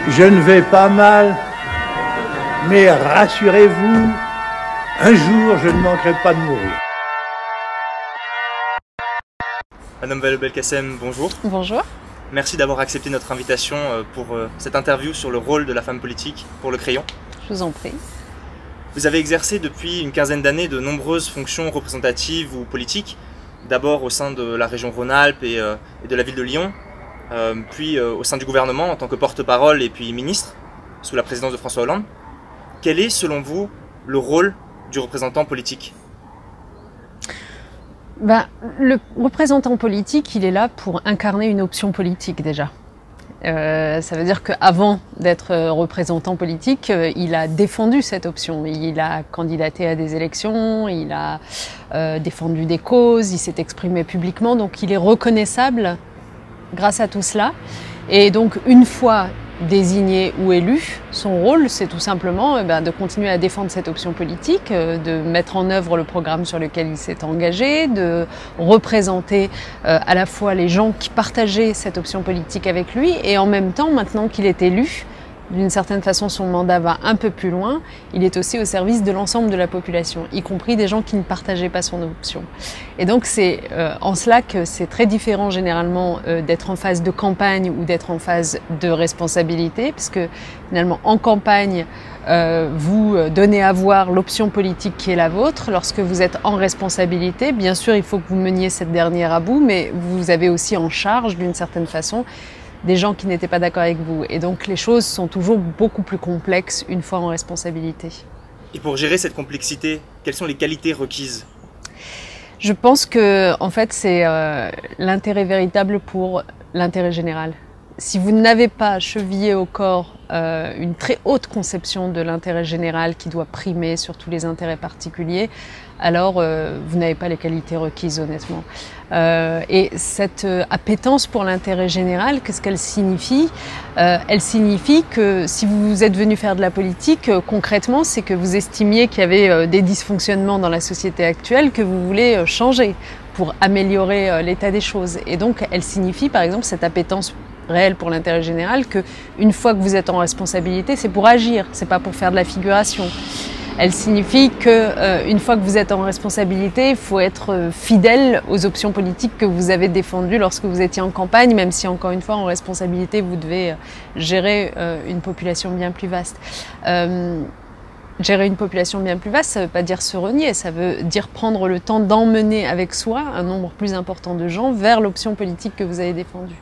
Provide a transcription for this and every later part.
Je ne vais pas mal, mais rassurez-vous, un jour je ne manquerai pas de mourir. Madame Vallaud-Belkacem, bonjour. Bonjour. Merci d'avoir accepté notre invitation pour cette interview sur le rôle de la femme politique pour Le Crayon. Je vous en prie. Vous avez exercé depuis une quinzaine d'années de nombreuses fonctions représentatives ou politiques, d'abord au sein de la région Rhône-Alpes et de la ville de Lyon, puis au sein du gouvernement en tant que porte-parole et puis ministre, sous la présidence de François Hollande. Quel est, selon vous, le rôle du représentant politique ? Le représentant politique, il est là pour incarner une option politique déjà. Ça veut dire qu'avant d'être représentant politique, il a défendu cette option. Il a candidaté à des élections, il a défendu des causes, il s'est exprimé publiquement, donc il est reconnaissable grâce à tout cela. Et donc une fois désigné ou élu, son rôle c'est tout simplement de continuer à défendre cette option politique, de mettre en œuvre le programme sur lequel il s'est engagé, de représenter à la fois les gens qui partageaient cette option politique avec lui et en même temps, maintenant qu'il est élu, d'une certaine façon son mandat va un peu plus loin, il est aussi au service de l'ensemble de la population, y compris des gens qui ne partageaient pas son option. Et donc c'est en cela que c'est très différent généralement d'être en phase de campagne ou d'être en phase de responsabilité, puisque finalement en campagne, vous donnez à voir l'option politique qui est la vôtre. Lorsque vous êtes en responsabilité, bien sûr il faut que vous meniez cette dernière à bout, mais vous avez aussi en charge d'une certaine façon des gens qui n'étaient pas d'accord avec vous. Et donc les choses sont toujours beaucoup plus complexes une fois en responsabilité. Et pour gérer cette complexité, quelles sont les qualités requises ? Je pense que en fait, c'est l'intérêt véritable pour l'intérêt général. Si vous n'avez pas chevillé au corps une très haute conception de l'intérêt général qui doit primer sur tous les intérêts particuliers, alors vous n'avez pas les qualités requises honnêtement. Et cette appétence pour l'intérêt général, qu'est-ce qu'elle signifie ? Elle signifie que si vous êtes venu faire de la politique, concrètement, c'est que vous estimiez qu'il y avait des dysfonctionnements dans la société actuelle que vous voulez changer pour améliorer l'état des choses. Et donc elle signifie par exemple cette appétence réelle pour l'intérêt général qu'une fois que vous êtes en responsabilité, c'est pour agir, c'est pas pour faire de la figuration. Elle signifie qu'une fois que vous êtes en responsabilité, il faut être fidèle aux options politiques que vous avez défendues lorsque vous étiez en campagne, même si encore une fois en responsabilité, vous devez gérer une population bien plus vaste. Gérer une population bien plus vaste, ça ne veut pas dire se renier, ça veut dire prendre le temps d'emmener avec soi un nombre plus important de gens vers l'option politique que vous avez défendue.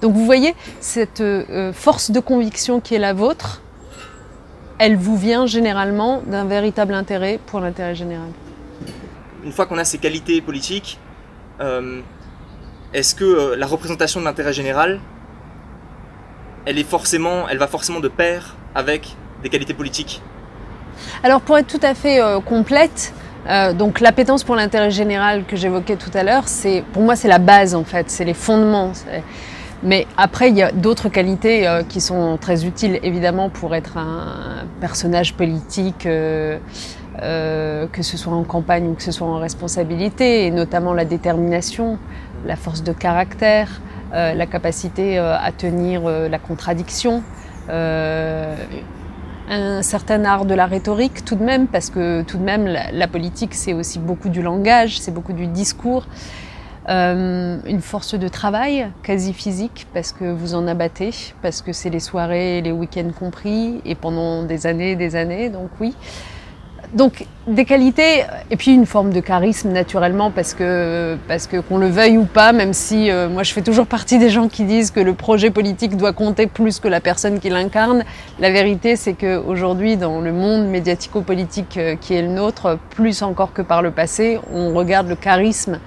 Donc vous voyez, cette force de conviction qui est la vôtre, elle vous vient généralement d'un véritable intérêt pour l'intérêt général. Une fois qu'on a ces qualités politiques, est-ce que la représentation de l'intérêt général, elle va forcément de pair avec des qualités politiques ? Alors pour être tout à fait complète, donc l'appétence pour l'intérêt général que j'évoquais tout à l'heure, pour moi c'est la base en fait, c'est les fondements. Mais après, il y a d'autres qualités qui sont très utiles, évidemment, pour être un personnage politique, que ce soit en campagne ou que ce soit en responsabilité, et notamment la détermination, la force de caractère, la capacité à tenir la contradiction, un certain art de la rhétorique tout de même, parce que tout de même, la politique, c'est aussi beaucoup du langage, c'est beaucoup du discours. Une force de travail quasi physique parce que vous en abattez, parce que c'est les soirées et les week-ends compris et pendant des années, donc oui. Donc des qualités et puis une forme de charisme naturellement parce que qu'on le veuille ou pas, même si moi je fais toujours partie des gens qui disent que le projet politique doit compter plus que la personne qui l'incarne. La vérité c'est qu'aujourd'hui dans le monde médiatico-politique qui est le nôtre, plus encore que par le passé, on regarde le charisme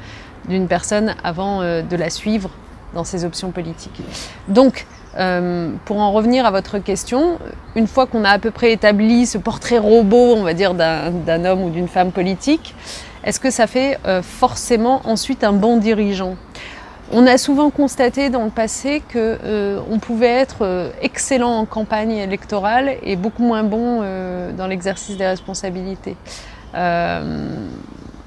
d'une personne avant de la suivre dans ses options politiques. Donc, pour en revenir à votre question, une fois qu'on a à peu près établi ce portrait robot, on va dire, d'un homme ou d'une femme politique, est-ce que ça fait forcément ensuite un bon dirigeant ? On a souvent constaté dans le passé qu'on pouvait être excellent en campagne électorale et beaucoup moins bon dans l'exercice des responsabilités.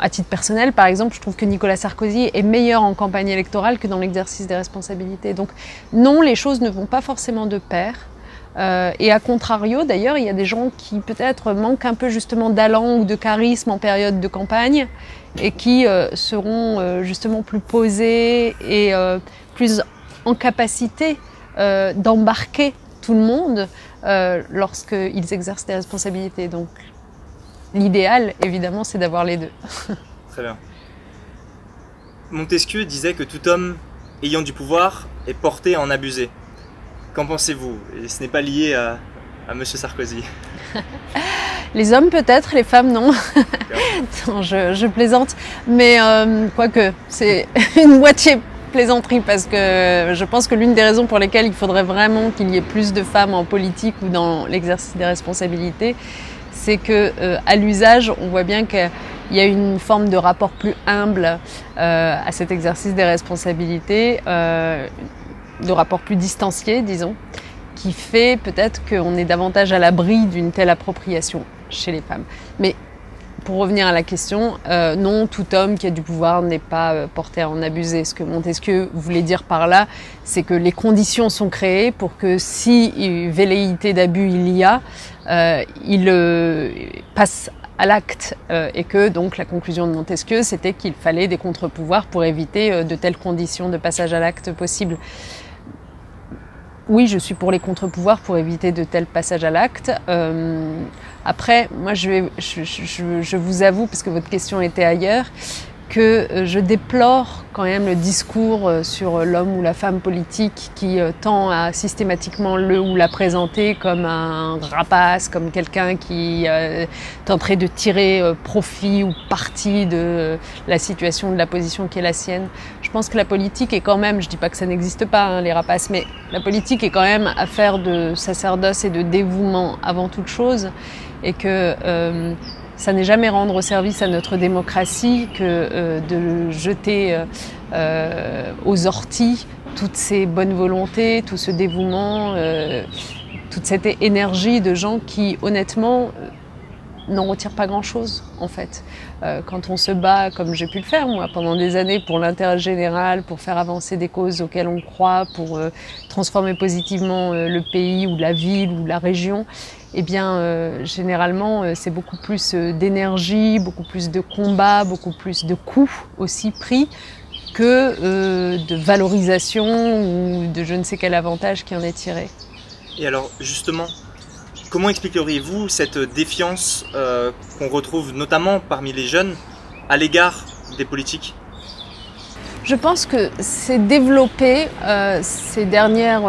À titre personnel, par exemple, je trouve que Nicolas Sarkozy est meilleur en campagne électorale que dans l'exercice des responsabilités. Donc non, les choses ne vont pas forcément de pair. Et à contrario, d'ailleurs, il y a des gens qui peut-être manquent un peu justement d'allant ou de charisme en période de campagne et qui seront justement plus posés et plus en capacité d'embarquer tout le monde lorsqu'ils exercent des responsabilités. Donc l'idéal, évidemment, c'est d'avoir les deux. Très bien. Montesquieu disait que tout homme ayant du pouvoir est porté à en abuser. Qu'en pensez-vous? Et ce n'est pas lié à Monsieur Sarkozy. Les hommes peut-être, les femmes non. Non, je plaisante. Mais quoique, c'est une moitié plaisanterie parce que je pense que l'une des raisons pour lesquelles il faudrait vraiment qu'il y ait plus de femmes en politique ou dans l'exercice des responsabilités, c'est que à l'usage, on voit bien qu'il y a une forme de rapport plus humble à cet exercice des responsabilités, de rapport plus distancié, disons, qui fait peut-être qu'on est davantage à l'abri d'une telle appropriation chez les femmes. Mais pour revenir à la question, non, tout homme qui a du pouvoir n'est pas porté à en abuser. Ce que Montesquieu voulait dire par là, c'est que les conditions sont créées pour que si velléité d'abus il y a, il passe à l'acte et que donc la conclusion de Montesquieu, c'était qu'il fallait des contre-pouvoirs pour éviter de telles conditions de passage à l'acte possibles. Oui, je suis pour les contre-pouvoirs pour éviter de tels passages à l'acte. Après, moi, je vous avoue, parce que votre question était ailleurs, que je déplore quand même le discours sur l'homme ou la femme politique qui tend à systématiquement le ou la présenter comme un rapace, comme quelqu'un qui tenterait de tirer profit ou parti de la situation, de la position qui est la sienne. Je pense que la politique est quand même, je dis pas que ça n'existe pas, hein, les rapaces, mais la politique est quand même affaire de sacerdoce et de dévouement avant toute chose, et que ça n'est jamais rendre service à notre démocratie que de jeter aux orties toutes ces bonnes volontés, tout ce dévouement, toute cette énergie de gens qui, honnêtement, n'en retirent pas grand-chose, en fait. Quand on se bat, comme j'ai pu le faire, moi, pendant des années, pour l'intérêt général, pour faire avancer des causes auxquelles on croit, pour transformer positivement le pays ou la ville ou la région, eh bien, généralement, c'est beaucoup plus d'énergie, beaucoup plus de combats, beaucoup plus de coups aussi pris que de valorisation ou de je ne sais quel avantage qui en est tiré. Et alors, justement, comment expliqueriez-vous cette défiance qu'on retrouve notamment parmi les jeunes à l'égard des politiques? Je pense que c'est développé ces dernières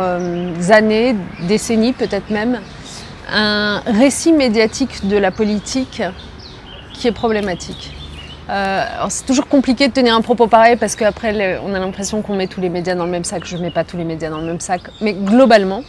années, décennies peut-être même, un récit médiatique de la politique qui est problématique. C'est toujours compliqué de tenir un propos pareil parce qu'après on a l'impression qu'on met tous les médias dans le même sac. Je ne mets pas tous les médias dans le même sac, mais globalement,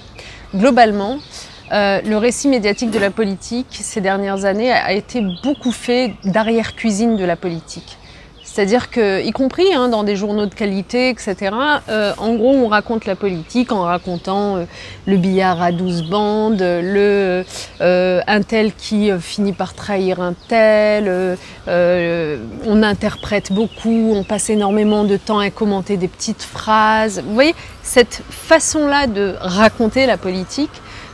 le récit médiatique de la politique ces dernières années a été beaucoup fait d'arrière-cuisine de la politique. C'est-à-dire que, y compris dans des journaux de qualité, etc., en gros, on raconte la politique en racontant le billard à 12 bandes, un tel qui finit par trahir un tel, on interprète beaucoup, on passe énormément de temps à commenter des petites phrases. Vous voyez, cette façon-là de raconter la politique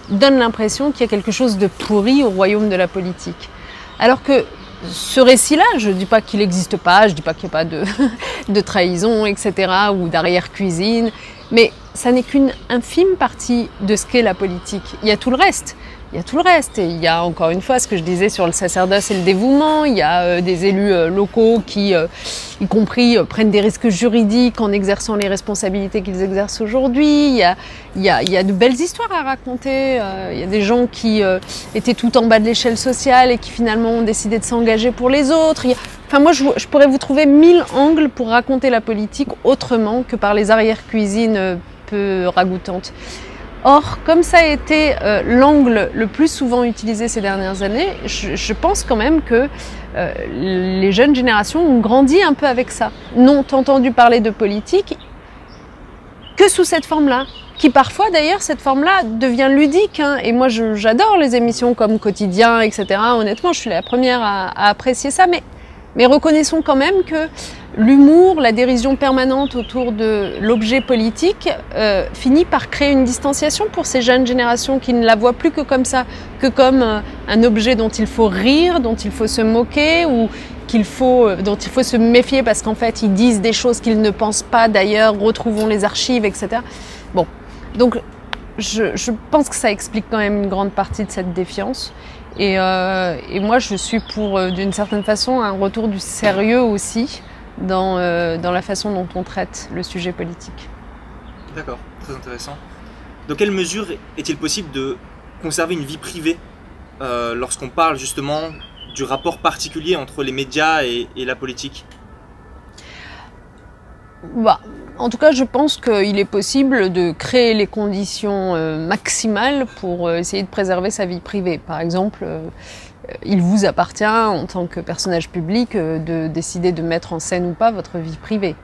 donne l'impression qu'il y a quelque chose de pourri au royaume de la politique. Alors que ce récit-là, je ne dis pas qu'il n'existe pas, je ne dis pas qu'il n'y a pas de trahison, etc., ou d'arrière-cuisine, mais ça n'est qu'une infime partie de ce qu'est la politique. Il y a tout le reste. Il y a tout le reste. Et il y a encore une fois ce que je disais sur le sacerdoce et le dévouement. Il y a des élus locaux qui, y compris, prennent des risques juridiques en exerçant les responsabilités qu'ils exercent aujourd'hui. Il y a de belles histoires à raconter. Il y a des gens qui étaient tout en bas de l'échelle sociale et qui finalement ont décidé de s'engager pour les autres. Enfin, moi, je pourrais vous trouver 1000 angles pour raconter la politique autrement que par les arrière-cuisines peu ragoûtantes. Or, comme ça a été l'angle le plus souvent utilisé ces dernières années, je pense quand même que les jeunes générations ont grandi un peu avec ça. N'ont entendu parler de politique que sous cette forme-là, qui parfois d'ailleurs, cette forme-là devient ludique. Et moi, j'adore les émissions comme Quotidien, etc. Honnêtement, je suis la première à apprécier ça, mais Mais reconnaissons quand même que l'humour, la dérision permanente autour de l'objet politique finit par créer une distanciation pour ces jeunes générations qui ne la voient plus que comme ça, que comme un objet dont il faut rire, dont il faut se moquer ou dont il faut se méfier parce qu'en fait ils disent des choses qu'ils ne pensent pas d'ailleurs, retrouvons les archives, etc. Bon, donc je pense que ça explique quand même une grande partie de cette défiance. Et moi, je suis pour, d'une certaine façon, un retour du sérieux aussi dans la façon dont on traite le sujet politique. D'accord, très intéressant. Dans quelle mesure est-il possible de conserver une vie privée lorsqu'on parle justement du rapport particulier entre les médias et la politique ? Bah, en tout cas, je pense qu'il est possible de créer les conditions maximales pour essayer de préserver sa vie privée. Par exemple, il vous appartient, en tant que personnage public, de décider de mettre en scène ou pas votre vie privée.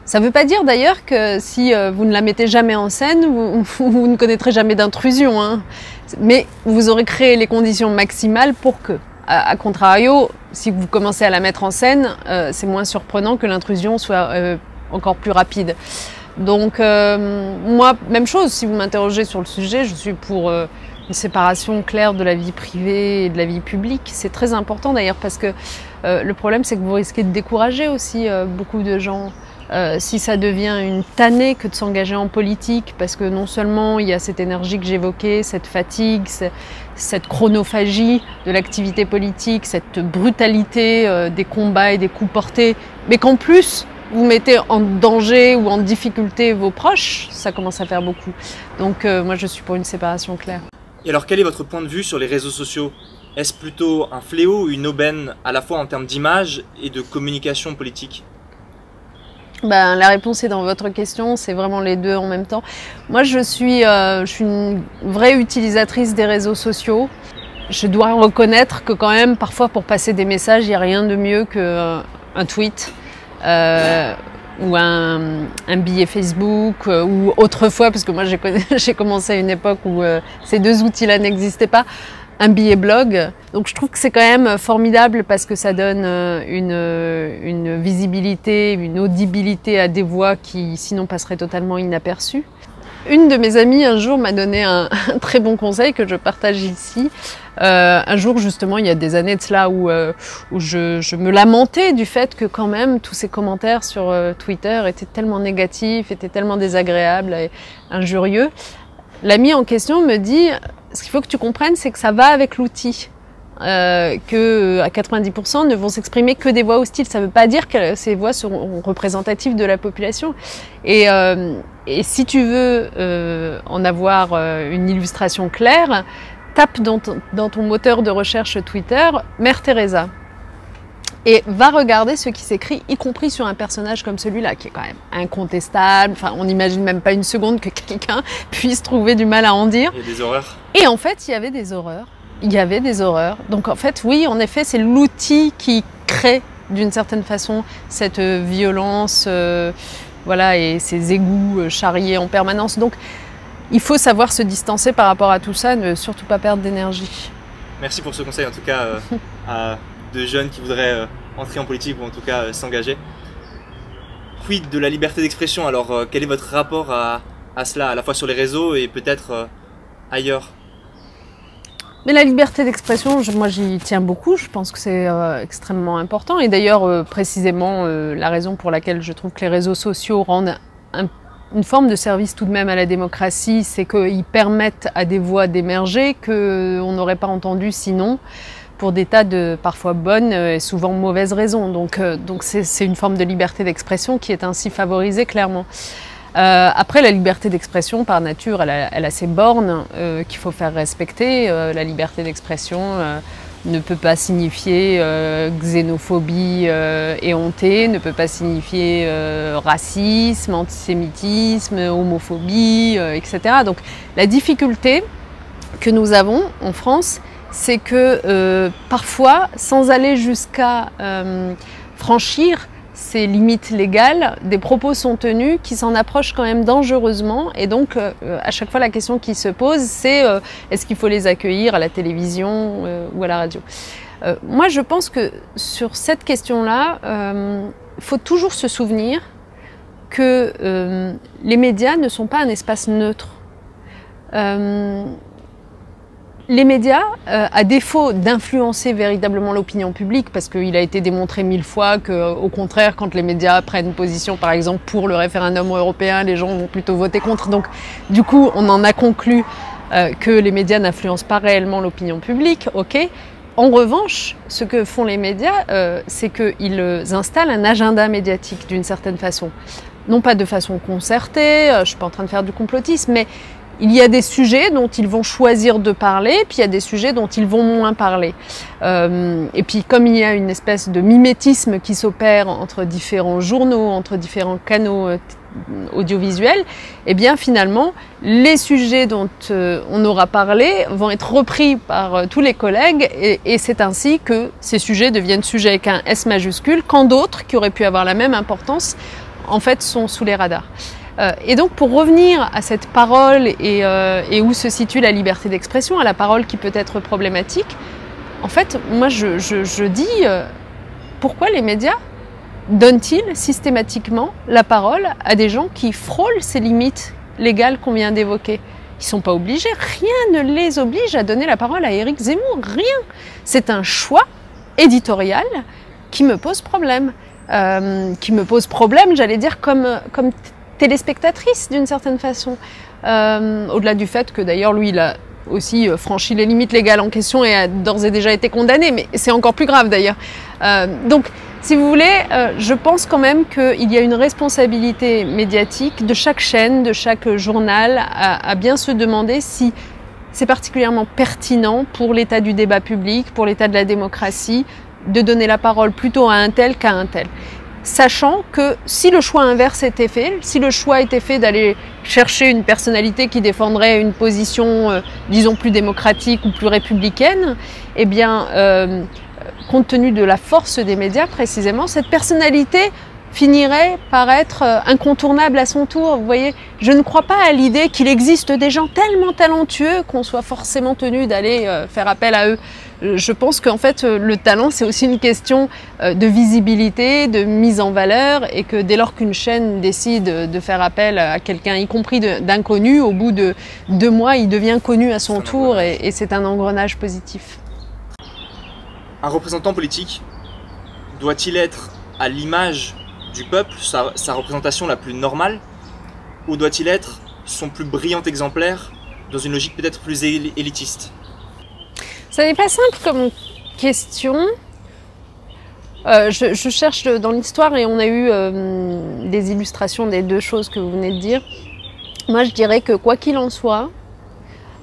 Ça ne veut pas dire d'ailleurs que si vous ne la mettez jamais en scène, vous ne connaîtrez jamais d'intrusion, hein. Mais vous aurez créé les conditions maximales pour que. A contrario, si vous commencez à la mettre en scène, c'est moins surprenant que l'intrusion soit encore plus rapide. Donc moi, même chose, si vous m'interrogez sur le sujet, je suis pour une séparation claire de la vie privée et de la vie publique. C'est très important d'ailleurs parce que le problème c'est que vous risquez de décourager aussi beaucoup de gens. Si ça devient une tannée que de s'engager en politique, parce que non seulement il y a cette énergie que j'évoquais, cette fatigue, cette chronophagie de l'activité politique, cette brutalité des combats et des coups portés, mais qu'en plus vous mettez en danger ou en difficulté vos proches, ça commence à faire beaucoup. Donc moi je suis pour une séparation claire. Et alors quel est votre point de vue sur les réseaux sociaux ? Est-ce plutôt un fléau ou une aubaine à la fois en termes d'image et de communication politique ? Ben, la réponse est dans votre question, c'est vraiment les deux en même temps. Moi, je suis une vraie utilisatrice des réseaux sociaux. Je dois reconnaître que quand même, parfois, pour passer des messages, il n'y a rien de mieux qu'un tweet ou un billet Facebook ou autrefois, parce que moi, j'ai commencé à une époque où ces deux outils-là n'existaient pas, un billet blog. Donc je trouve que c'est quand même formidable parce que ça donne une visibilité, une audibilité à des voix qui sinon passeraient totalement inaperçues. Une de mes amies un jour m'a donné un très bon conseil que je partage ici. Un jour justement, il y a des années de cela où je me lamentais du fait que quand même tous ces commentaires sur Twitter étaient tellement négatifs, étaient tellement désagréables et injurieux. L'amie en question me dit: ce qu'il faut que tu comprennes, c'est que ça va avec l'outil. Que à 90% ne vont s'exprimer que des voix hostiles. Ça ne veut pas dire que ces voix seront représentatives de la population. Et si tu veux en avoir une illustration claire, tape dans ton moteur de recherche Twitter Mère Teresa. Et va regarder ce qui s'écrit, y compris sur un personnage comme celui-là, qui est quand même incontestable. Enfin, on n'imagine même pas une seconde que quelqu'un puisse trouver du mal à en dire. Il y a des horreurs. Et en fait, il y avait des horreurs. Il y avait des horreurs. Donc en fait, oui, en effet, c'est l'outil qui crée d'une certaine façon cette violence, voilà, et ces égouts charriés en permanence. Donc il faut savoir se distancer par rapport à tout ça, ne surtout pas perdre d'énergie. Merci pour ce conseil, en tout cas, à de jeunes qui voudraient entrer en politique ou en tout cas s'engager. Quid de la liberté d'expression? Alors, quel est votre rapport à cela, à la fois sur les réseaux et peut-être ailleurs? Mais la liberté d'expression, moi j'y tiens beaucoup, je pense que c'est extrêmement important. Et d'ailleurs, précisément, la raison pour laquelle je trouve que les réseaux sociaux rendent une forme de service tout de même à la démocratie, c'est qu'ils permettent à des voix d'émerger qu'on n'aurait pas entendues sinon, pour des tas de parfois bonnes et souvent mauvaises raisons. Donc c'est une forme de liberté d'expression qui est ainsi favorisée clairement. Après, la liberté d'expression, par nature, elle a ses bornes qu'il faut faire respecter. La liberté d'expression ne peut pas signifier xénophobie éhontée, ne peut pas signifier racisme, antisémitisme, homophobie, etc. Donc la difficulté que nous avons en France, c'est que parfois, sans aller jusqu'à franchir ces limites légales, des propos sont tenus qui s'en approchent quand même dangereusement. Et donc, à chaque fois, la question qui se pose, c'est est-ce qu'il faut les accueillir à la télévision ou à la radio? Moi, je pense que sur cette question-là, il faut toujours se souvenir que les médias ne sont pas un espace neutre. Les médias, à défaut d'influencer véritablement l'opinion publique, parce qu'il a été démontré 1000 fois qu'au contraire, quand les médias prennent position, par exemple, pour le référendum européen, les gens vont plutôt voter contre. Donc, du coup, on en a conclu que les médias n'influencent pas réellement l'opinion publique, ok. En revanche, ce que font les médias, c'est qu'ils installent un agenda médiatique d'une certaine façon. Non pas de façon concertée, je ne suis pas en train de faire du complotisme, mais il y a des sujets dont ils vont choisir de parler, puis il y a des sujets dont ils vont moins parler. Et puis comme il y a une espèce de mimétisme qui s'opère entre différents journaux, entre différents canaux audiovisuels, eh bien finalement, les sujets dont on aura parlé vont être repris par tous les collègues et c'est ainsi que ces sujets deviennent sujets avec un S majuscule, quand d'autres, qui auraient pu avoir la même importance, en fait sont sous les radars. Et donc pour revenir à cette parole et où se situe la liberté d'expression, à la parole qui peut être problématique, en fait, moi je dis pourquoi les médias donnent-ils systématiquement la parole à des gens qui frôlent ces limites légales qu'on vient d'évoquer? Ils ne sont pas obligés, rien ne les oblige à donner la parole à Éric Zemmour, rien. C'est un choix éditorial qui me pose problème. J'allais dire, comme téléspectatrice d'une certaine façon. Au-delà du fait que d'ailleurs lui il a aussi franchi les limites légales en question et a d'ores et déjà été condamné, mais c'est encore plus grave d'ailleurs. Donc si vous voulez, je pense quand même qu'il y a une responsabilité médiatique de chaque chaîne, de chaque journal à bien se demander si c'est particulièrement pertinent pour l'état du débat public, pour l'état de la démocratie, de donner la parole plutôt à un tel qu'à un tel. Sachant que si le choix inverse était fait, si le choix était fait d'aller chercher une personnalité qui défendrait une position, disons, plus démocratique ou plus républicaine, eh bien, compte tenu de la force des médias précisément, cette personnalité finirait par être incontournable à son tour. Vous voyez, je ne crois pas à l'idée qu'il existe des gens tellement talentueux qu'on soit forcément tenu d'aller faire appel à eux. Je pense qu'en fait, le talent, c'est aussi une question de visibilité, de mise en valeur, et que dès lors qu'une chaîne décide de faire appel à quelqu'un, y compris d'inconnu, au bout de 2 mois, il devient connu à son tour, et c'est un engrenage positif. Un représentant politique doit-il être à l'image du peuple, sa représentation la plus normale, ou doit-il être son plus brillant exemplaire dans une logique peut-être plus élitiste? Ça n'est pas simple comme question. Je cherche dans l'histoire et on a eu des illustrations des 2 choses que vous venez de dire. Moi, je dirais que quoi qu'il en soit,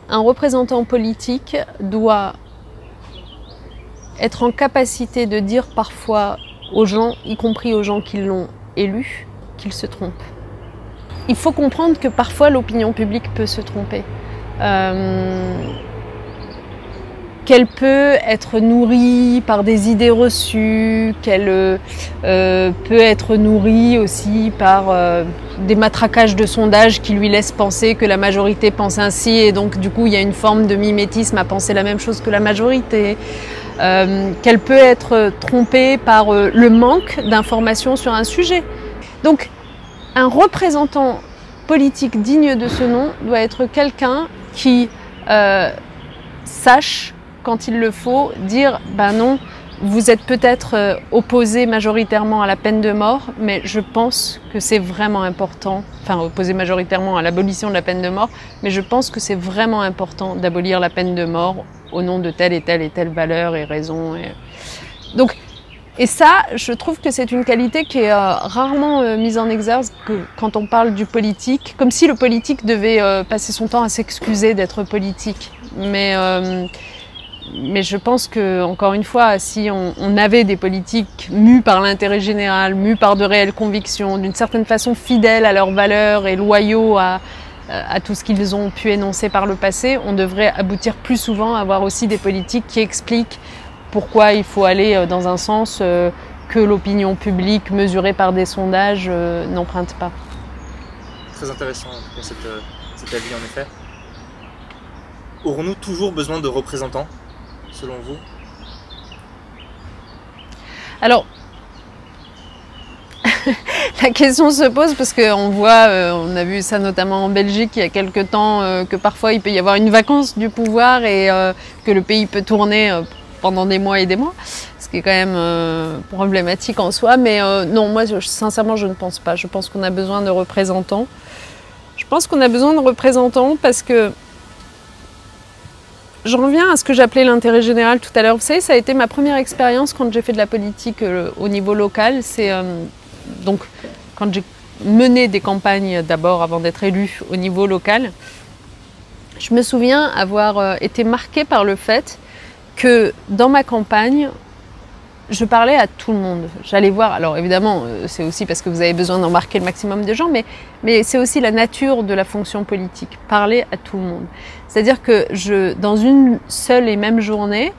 un représentant politique doit être en capacité de dire parfois aux gens, y compris aux gens qui l'ont élu, qu'ils se trompent. Il faut comprendre que parfois l'opinion publique peut se tromper. Qu'elle peut être nourrie par des idées reçues, qu'elle peut être nourrie aussi par des matraquages de sondages qui lui laissent penser que la majorité pense ainsi et donc du coup il y a une forme de mimétisme à penser la même chose que la majorité. Qu'elle peut être trompée par le manque d'informations sur un sujet. Donc un représentant politique digne de ce nom doit être quelqu'un qui sache, quand il le faut, dire « ben non, vous êtes peut-être opposé majoritairement à la peine de mort, mais je pense que c'est vraiment important, enfin opposé majoritairement à l'abolition de la peine de mort, mais je pense que c'est vraiment important d'abolir la peine de mort au nom de telle et telle valeur et raison. » Donc, et ça, je trouve que c'est une qualité qui est rarement mise en exergue quand on parle du politique, comme si le politique devait passer son temps à s'excuser d'être politique. Mais je pense que, encore une fois, si on avait des politiques mus par l'intérêt général, mus par de réelles convictions, d'une certaine façon fidèles à leurs valeurs et loyaux à tout ce qu'ils ont pu énoncer par le passé, on devrait aboutir plus souvent à avoir aussi des politiques qui expliquent pourquoi il faut aller dans un sens que l'opinion publique mesurée par des sondages n'emprunte pas. Très intéressant en tout cas cet avis en effet. Aurons-nous toujours besoin de représentants, selon vous? Alors, la question se pose parce qu'on voit, on a vu ça notamment en Belgique il y a quelques temps, que parfois il peut y avoir une vacance du pouvoir et que le pays peut tourner pendant des mois et des mois, ce qui est quand même problématique en soi. Mais non, moi sincèrement je ne pense pas. Je pense qu'on a besoin de représentants. Je pense qu'on a besoin de représentants parce que j'en reviens à ce que j'appelais l'intérêt général tout à l'heure. Vous savez, ça a été ma première expérience quand j'ai fait de la politique au niveau local. C'est donc quand j'ai mené des campagnes d'abord avant d'être élue au niveau local. Je me souviens avoir été marquée par le fait que dans ma campagne, je parlais à tout le monde. J'allais voir, alors évidemment, c'est aussi parce que vous avez besoin d'embarquer le maximum de gens, mais c'est aussi la nature de la fonction politique, parler à tout le monde. C'est-à-dire que dans une seule et même journée,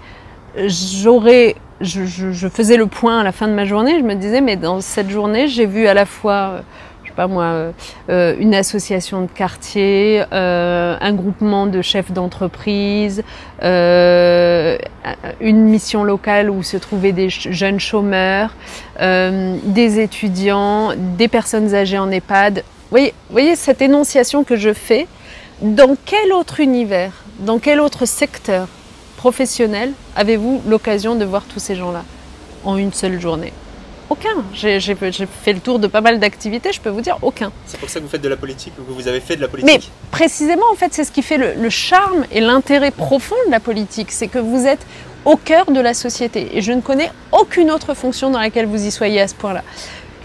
je faisais le point à la fin de ma journée, je me disais, mais dans cette journée, j'ai vu à la fois, je sais pas moi, une association de quartier, un groupement de chefs d'entreprise, une mission locale où se trouvaient des jeunes chômeurs, des étudiants, des personnes âgées en EHPAD. Vous voyez cette énonciation que je fais, dans quel autre univers, dans quel autre secteur professionnel avez-vous l'occasion de voir tous ces gens-là en une seule journée? Aucun. J'ai fait le tour de pas mal d'activités, je peux vous dire aucun. C'est pour ça que vous faites de la politique, ou que vous avez fait de la politique? Mais précisément, en fait, c'est ce qui fait le charme et l'intérêt profond de la politique, c'est que vous êtes au cœur de la société. Et je ne connais aucune autre fonction dans laquelle vous y soyez à ce point-là.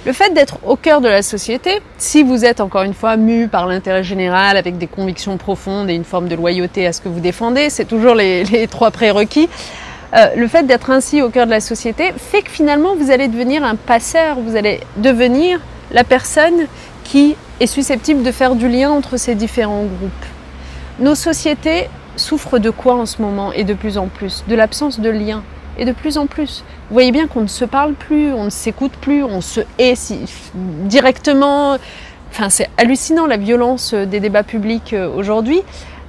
Le fait d'être au cœur de la société, si vous êtes encore une fois mu par l'intérêt général, avec des convictions profondes et une forme de loyauté à ce que vous défendez, c'est toujours les trois prérequis. Le fait d'être ainsi au cœur de la société fait que finalement vous allez devenir un passeur, vous allez devenir la personne qui est susceptible de faire du lien entre ces différents groupes. Nos sociétés souffrent de quoi en ce moment et de plus en plus? De l'absence de lien. Et de plus en plus. Vous voyez bien qu'on ne se parle plus, on ne s'écoute plus, on se hait directement. Enfin, c'est hallucinant la violence des débats publics aujourd'hui.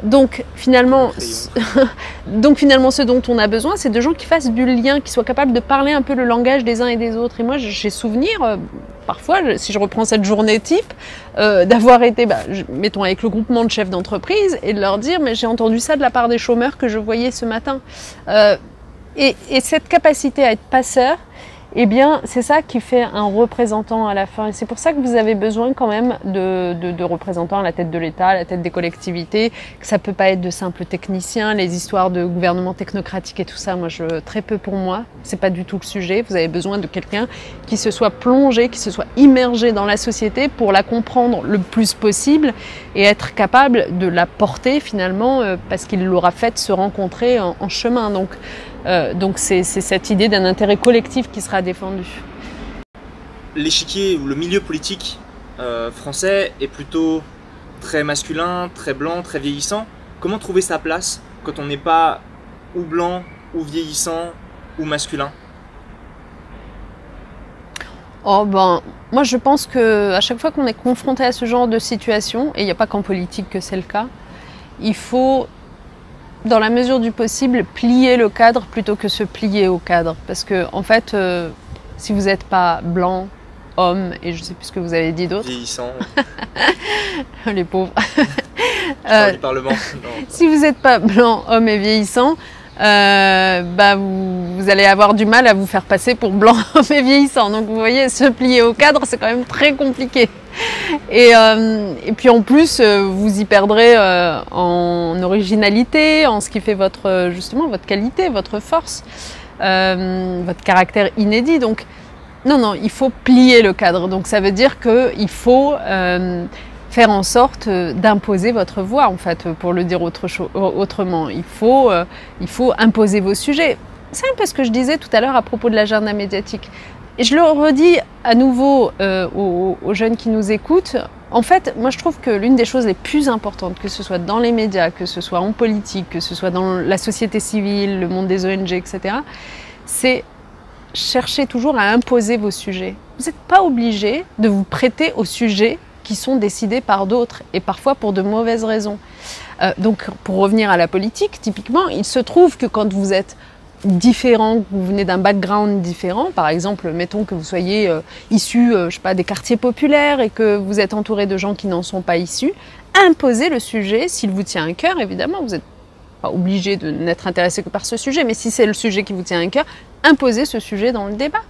Donc finalement, ce dont on a besoin, c'est de gens qui fassent du lien, qui soient capables de parler un peu le langage des uns et des autres. Et moi, j'ai souvenir, parfois, si je reprends cette journée type, d'avoir été, mettons, avec le groupement de chefs d'entreprise et de leur dire « mais j'ai entendu ça de la part des chômeurs que je voyais ce matin ». Et cette capacité à être passeur, eh bien, c'est ça qui fait un représentant à la fin. Et c'est pour ça que vous avez besoin quand même de représentants à la tête de l'État, à la tête des collectivités, que ça peut pas être de simples techniciens, les histoires de gouvernement technocratique et tout ça, très peu pour moi. C'est pas du tout le sujet. Vous avez besoin de quelqu'un qui se soit plongé, qui se soit immergé dans la société pour la comprendre le plus possible et être capable de la porter finalement parce qu'il l'aura faite se rencontrer en chemin. Donc c'est cette idée d'un intérêt collectif qui sera défendu. L'échiquier ou le milieu politique français est plutôt très masculin, très blanc, très vieillissant. Comment trouver sa place quand on n'est pas ou blanc, ou vieillissant, ou masculin? Moi je pense qu'à chaque fois qu'on est confronté à ce genre de situation, et il n'y a pas qu'en politique que c'est le cas, il faut, dans la mesure du possible, plier le cadre plutôt que se plier au cadre. Parce que, en fait, si vous n'êtes pas blanc, homme, et je ne sais plus ce que vous avez dit d'autre. Vieillissant. Les pauvres. Du Parlement. Si vous n'êtes pas blanc, homme et vieillissant, vous allez avoir du mal à vous faire passer pour blanc, homme et vieillissant. Donc vous voyez, se plier au cadre, c'est quand même très compliqué. Et puis en plus, vous y perdrez en originalité, en ce qui fait justement votre qualité, votre force, votre caractère inédit. Donc non, il faut plier le cadre. Donc ça veut dire qu'il faut faire en sorte d'imposer votre voix, en fait, pour le dire autrement. Il faut imposer vos sujets. C'est un peu ce que je disais tout à l'heure à propos de l'agenda médiatique. Et je le redis à nouveau aux jeunes qui nous écoutent. En fait, moi je trouve que l'une des choses les plus importantes, que ce soit dans les médias, que ce soit en politique, que ce soit dans la société civile, le monde des ONG, etc., c'est chercher toujours à imposer vos sujets. Vous n'êtes pas obligé de vous prêter aux sujets qui sont décidés par d'autres, et parfois pour de mauvaises raisons. Donc, pour revenir à la politique, typiquement, il se trouve que quand vous êtes différent, que vous venez d'un background différent, par exemple, mettons que vous soyez issu, je sais pas, des quartiers populaires et que vous êtes entouré de gens qui n'en sont pas issus, imposez le sujet s'il vous tient à cœur, évidemment, vous n'êtes pas obligé de n'être intéressé que par ce sujet, mais si c'est le sujet qui vous tient à cœur, imposez ce sujet dans le débat.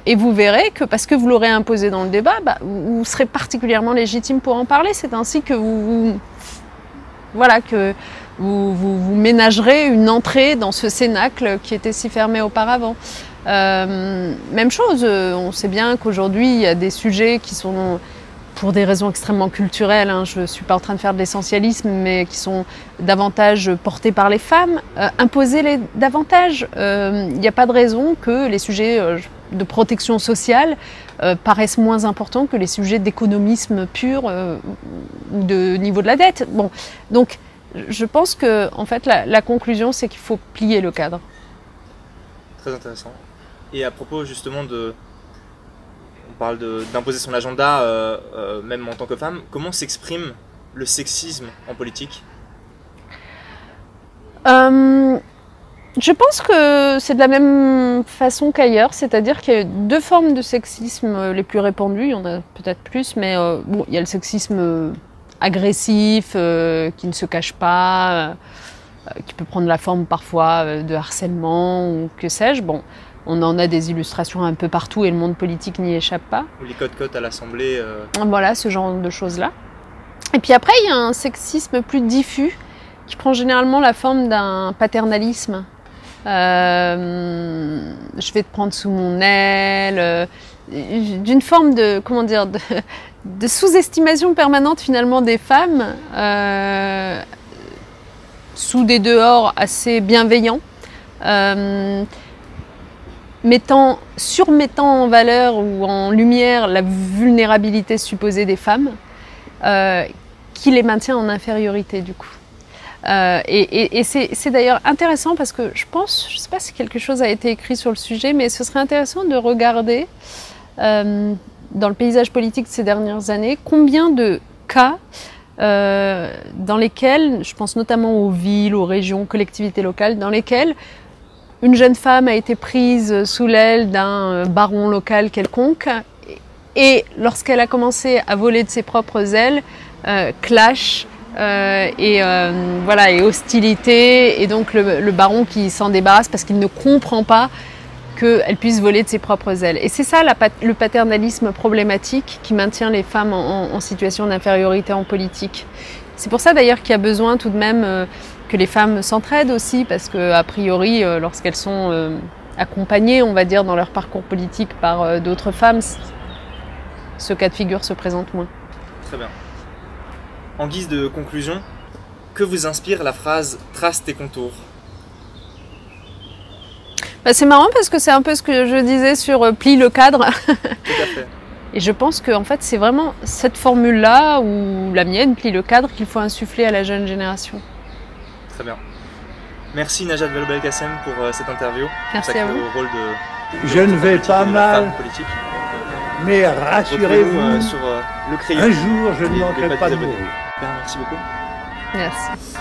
Et vous verrez que parce que vous l'aurez imposé dans le débat, vous serez particulièrement légitime pour en parler. C'est ainsi que vous ménagerez une entrée dans ce cénacle qui était si fermé auparavant. Même chose, on sait bien qu'aujourd'hui, il y a des sujets qui sont, pour des raisons extrêmement culturelles, hein, je ne suis pas en train de faire de l'essentialisme, mais qui sont davantage portés par les femmes, imposez-les davantage. Il n'y a pas de raison que les sujets de protection sociale paraissent moins importants que les sujets d'économisme pur ou de niveau de la dette. Bon, donc je pense que en fait, la conclusion, c'est qu'il faut plier le cadre. Très intéressant. Et à propos justement on parle d'imposer son agenda, même en tant que femme, comment s'exprime le sexisme en politique? Je pense que c'est de la même façon qu'ailleurs, c'est-à-dire qu'il y a deux formes de sexisme les plus répandues, il y en a peut-être plus, mais bon, il y a le sexisme agressif, qui ne se cache pas, qui peut prendre la forme parfois de harcèlement ou que sais-je. Bon, on en a des illustrations un peu partout et le monde politique n'y échappe pas. Ou les cotes-cotes à l'Assemblée. Voilà, ce genre de choses-là. Et puis après, il y a un sexisme plus diffus qui prend généralement la forme d'un paternalisme. Je vais te prendre sous mon aile, d'une forme de, comment dire, de sous-estimation permanente finalement des femmes, sous des dehors assez bienveillants, surmettant en valeur ou en lumière la vulnérabilité supposée des femmes, qui les maintient en infériorité du coup. Et c'est d'ailleurs intéressant parce que je pense, je ne sais pas si quelque chose a été écrit sur le sujet, mais ce serait intéressant de regarder dans le paysage politique de ces dernières années combien de cas dans lesquels, je pense notamment aux villes, aux régions, collectivités locales, dans lesquelles une jeune femme a été prise sous l'aile d'un baron local quelconque et lorsqu'elle a commencé à voler de ses propres ailes, clash, et hostilité, et donc le baron qui s'en débarrasse parce qu'il ne comprend pas qu'elle puisse voler de ses propres ailes. Et c'est ça le paternalisme problématique qui maintient les femmes en situation d'infériorité en politique. C'est pour ça d'ailleurs qu'il y a besoin tout de même que les femmes s'entraident aussi, parce qu'a priori, lorsqu'elles sont accompagnées, on va dire, dans leur parcours politique par d'autres femmes, ce cas de figure se présente moins. Très bien. En guise de conclusion, que vous inspire la phrase « trace tes contours » ? C'est marrant parce que c'est un peu ce que je disais sur « plie le cadre ». Tout à fait. Et je pense que en fait, c'est vraiment cette formule-là, ou la mienne, « plie le cadre », qu'il faut insuffler à la jeune génération. Très bien. Merci Najat Vallaud-Belkacem pour cette interview. Merci à vous. Au rôle de Je ne vais pas mal, mais rassurez-vous, sur le crayon. un jour je ne manquerai pas de mourir. Merci beaucoup. Merci.